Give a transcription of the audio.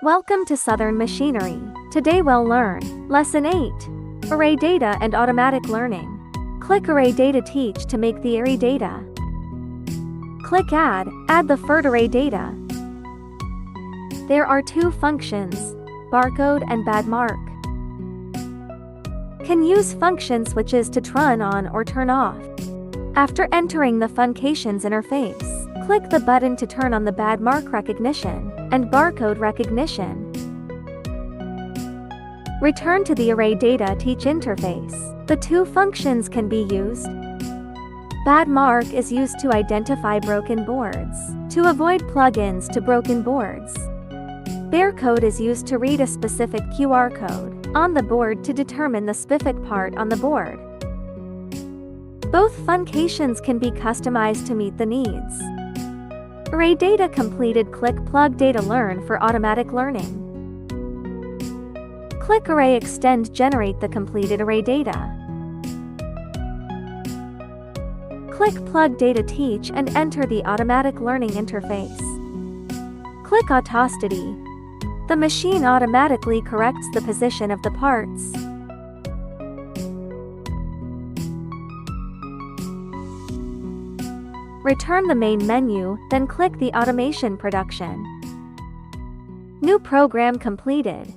Welcome to Southern Machinery. Today we'll learn Lesson 8. Array Data and Automatic Learning. Click Array Data Teach to make the array data. Click Add the FIRD array data. There are two functions, barcode and bad mark. Can use function switches to turn on or turn off. After entering the functions interface, click the button to turn on the bad mark recognition and barcode recognition. Return to the Array Data Teach interface. The two functions can be used. Bad mark is used to identify broken boards, to avoid plugins to broken boards. Barcode is used to read a specific QR code on the board to determine the specific part on the board. Both functions can be customized to meet the needs. Array Data completed. Click Plug Data Learn for automatic learning. Click Array Extend Generate the completed array data. Click Plug Data Teach and enter the automatic learning interface. Click Autosticity. The machine automatically corrects the position of the parts. Return the main menu, then click the Automation Production. New program completed.